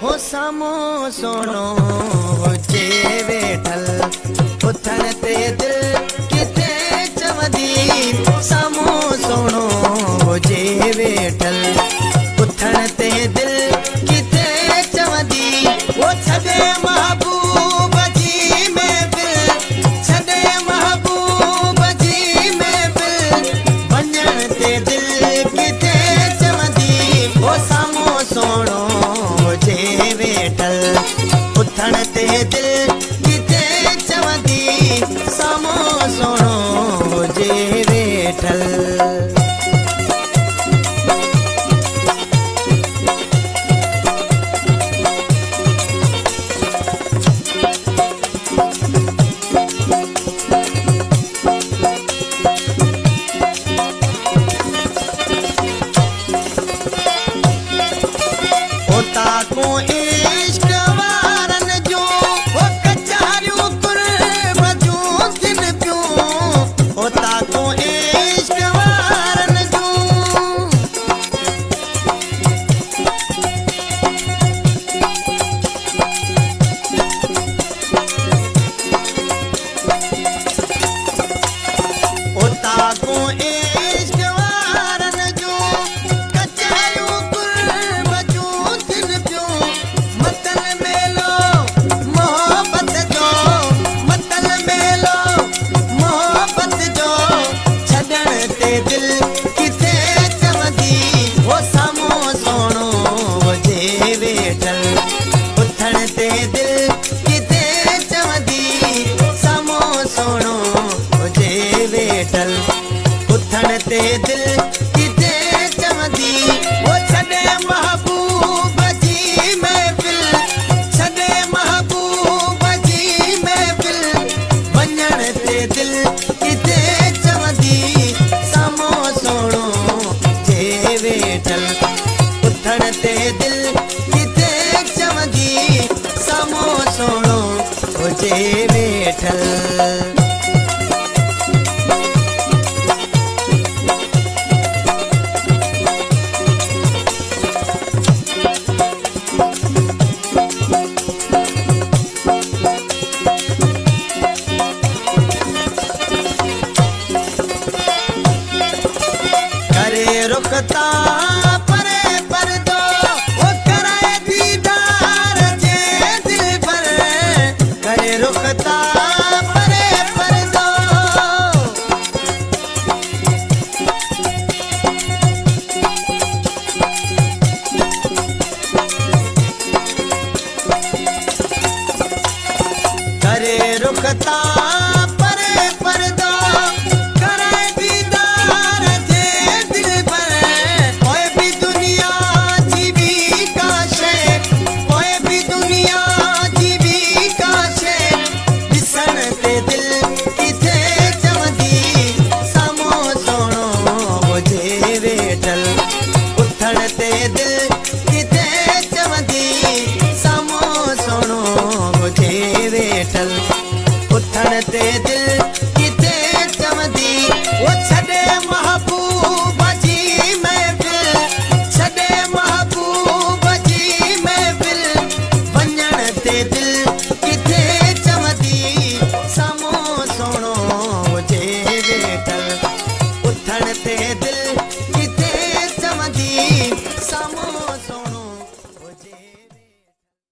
हो सामो सोनो हुजे वेठल उथण ते दिल किथे चवंदी सामो सोनो हुजे वेठल उथण ते दिल किथे चवंदी वो छॾे महबूब जी महफ़िल छॾे महबूब जी महफ़िल वञण ते दिल किथे चवंदी वो सामो सोनो हुजे वेठल उथण ते दिल किथे चवंदी सामो सोनो हुजे वेठल। ताको इश्क वारन जो ओ कचारियूं कुर्ब जूं थिन पियूं ओ ताको इश्क वारन जूं ओ ताको इश्क वारन जूं कचारियूं कुर्ब जूं थिन पियूं मतल मेलो मोहब्बत जो मतल मेलो मोहब्बत जो छॾण ते दिल किथे चवंदी वो सामो सोनो हुजे वेठल उथण ते दिल किथे चवंदी सामो सोनो हुजे वेठल उथण ते दिल किथे चवंदी वो छॾे महबूब जी महफ़िल छॾे महबूब जी महफ़िल वञण ते दिल किथे चवंदी सामो सोनो हुजे वेठल उथण ते दिल किथे चवंदी सामो सोनो हुजे वेठल। करे रुखता परे पर्दो वो कराए दीदार जे दिल पर करे रुखता परे पर्दो करे रुखता